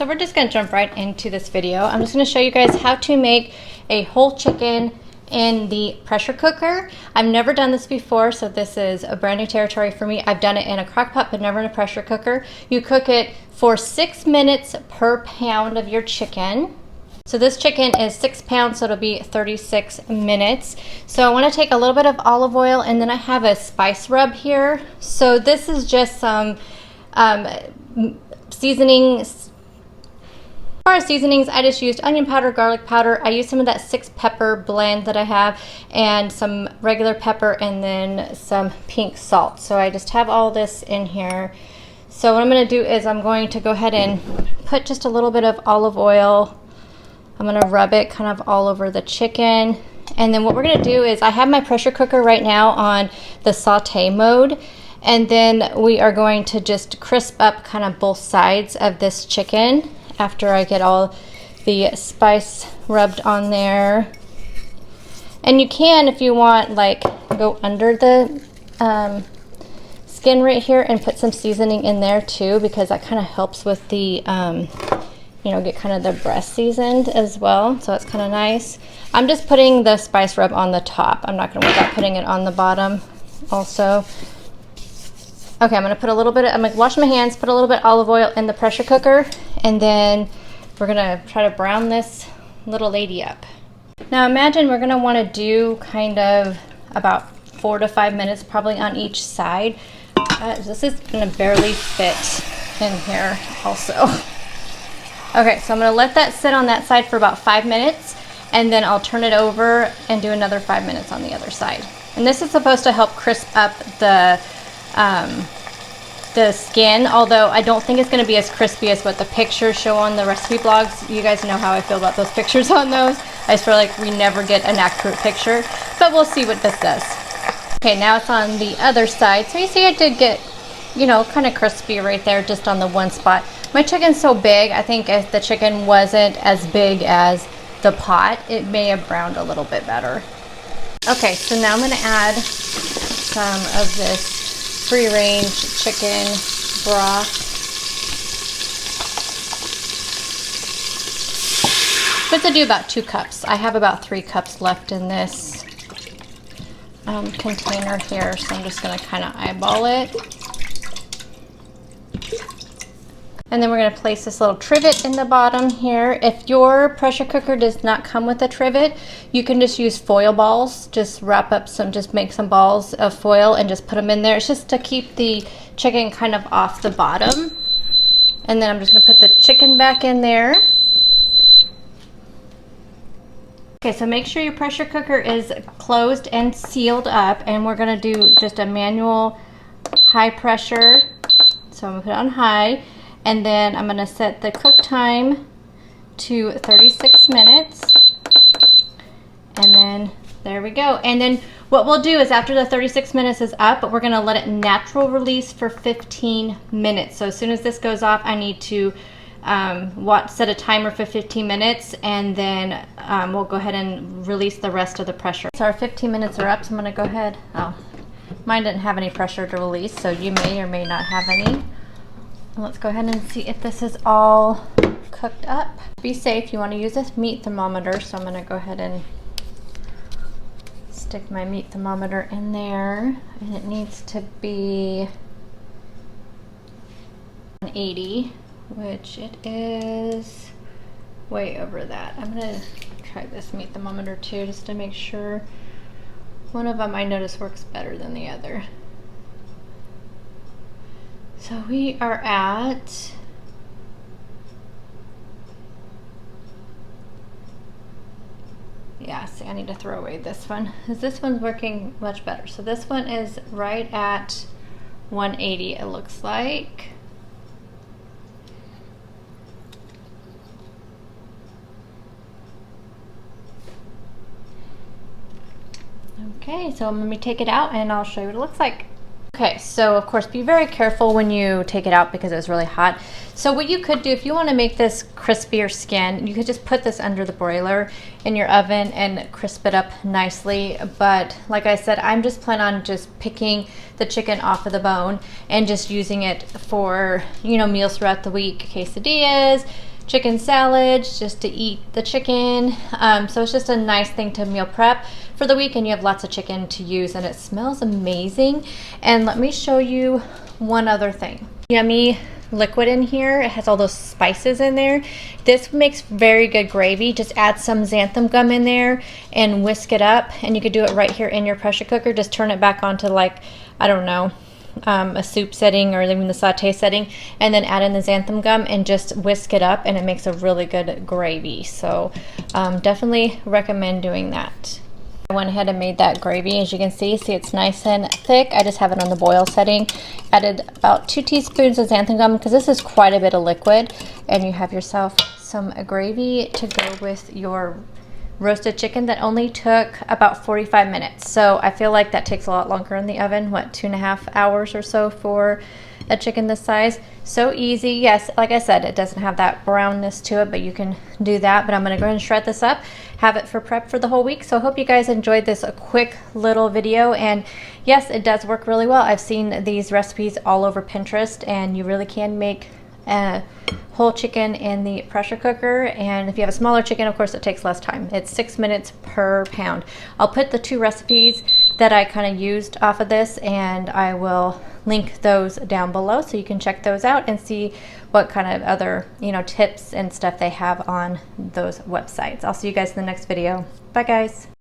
So we're just gonna jump right into this video. I'm just gonna show you guys how to make a whole chicken in the pressure cooker. I've never done this before, so this is a brand new territory for me. I've done it in a crock pot, but never in a pressure cooker. You cook it for 6 minutes per pound of your chicken. So this chicken is 6 pounds, so it'll be 36 minutes. So I want to take a little bit of olive oil, and then I have a spice rub here. So this is just some seasonings. As far as seasonings, I just used onion powder, garlic powder. I used some of that 6 pepper blend that I have, and some regular pepper, and then some pink salt. So I just have all this in here. So what I'm going to do is I'm going to go ahead and put just a little bit of olive oil. I'm going to rub it kind of all over the chicken. And then what we're going to do is I have my pressure cooker right now on the saute mode. And then we are going to just crisp up kind of both sides of this chicken after I get all the spice rubbed on there. And you can, if you want, like go under the skin right here and put some seasoning in there too, because that kind of helps with the you know, get kind of the breast seasoned as well, so it's kind of nice. I'm just putting the spice rub on the top. I'm not going to worry about putting it on the bottom also. Okay, I'm going to put a little bit, I'm going to wash my hands, put a little bit of olive oil in the pressure cooker, and then we're going to try to brown this little lady up. Now imagine we're going to want to do kind of about 4 to 5 minutes probably on each side. This is going to barely fit in here also. Okay, so I'm going to let that sit on that side for about 5 minutes, and then I'll turn it over and do another 5 minutes on the other side. And this is supposed to help crisp up the skin, although I don't think it's going to be as crispy as what the pictures show on the recipe blogs. You guys know how I feel about those pictures on those. I just feel like we never get an accurate picture, but we'll see what this does. Okay, now it's on the other side. So you see I did get, you know, kind of crispy right there just on the one spot. My chicken's so big, I think if the chicken wasn't as big as the pot, it may have browned a little bit better. Okay, so now I'm going to add some of this free-range chicken broth. Supposed to do about 2 cups. I have about 3 cups left in this container here, so I'm just going to kind of eyeball it. And then we're going to place this little trivet in the bottom here. If your pressure cooker does not come with a trivet, you can just use foil balls. Just wrap up some, just make some balls of foil and just put them in there. It's just to keep the chicken kind of off the bottom. And then I'm just going to put the chicken back in there. Okay, so make sure your pressure cooker is closed and sealed up. And we're going to do just a manual high pressure. So I'm going to put it on high. And then I'm going to set the cook time to 36 minutes. And then there we go. And then what we'll do is after the 36 minutes is up, we're going to let it natural release for 15 minutes. So as soon as this goes off, I need to set a timer for 15 minutes, and then we'll go ahead and release the rest of the pressure. So our 15 minutes are up, so I'm going to go ahead. Oh, mine didn't have any pressure to release, so you may or may not have any. Let's go ahead and see if this is all cooked up. Be safe, you want to use a meat thermometer, so I'm going to go ahead and stick my meat thermometer in there, and it needs to be 180, which it is way over that. I'm going to try this meat thermometer too, just to make sure. One of them I notice works better than the other. So we are at see, I need to throw away this one because this one's working much better. So this one is right at 180, it looks like. Okay, so let me take it out and I'll show you what it looks like. Okay, so of course be very careful when you take it out because it's really hot. So what you could do if you want to make this crispier skin, you could just put this under the broiler in your oven and crisp it up nicely. But like I said, I'm just planning on just picking the chicken off of the bone and just using it for, you know, meals throughout the week, quesadillas, chicken salads just to eat the chicken. So it's just a nice thing to meal prep for the week, and you have lots of chicken to use, and it smells amazing. And let me show you one other thing. Yummy liquid in here. It has all those spices in there. This makes very good gravy. Just add some xanthan gum in there and whisk it up, and you could do it right here in your pressure cooker. Just turn it back onto, like, I don't know, a soup setting or even the saute setting, and then add in the xanthan gum and just whisk it up, and it makes a really good gravy. So definitely recommend doing that. I went ahead and made that gravy. As you can see it's nice and thick. I just have it on the boil setting. Added about 2 teaspoons of xanthan gum because this is quite a bit of liquid, and you have yourself some gravy to go with your roasted chicken that only took about 45 minutes. So I feel like that takes a lot longer in the oven. What, 2.5 hours or so for a chicken this size? So easy. Yes, like I said, it doesn't have that brownness to it, but you can do that. But I'm going to go ahead and shred this up, have it for prep for the whole week. So I hope you guys enjoyed this quick little video. And yes, it does work really well. I've seen these recipes all over Pinterest, and you really can make a whole chicken in the pressure cooker. And if you have a smaller chicken, of course, it takes less time. It's 6 minutes per pound. I'll put the 2 recipes that I kind of used off of this, and I will link those down below so you can check those out and see what kind of other, you know, tips and stuff they have on those websites. I'll see you guys in the next video. Bye guys.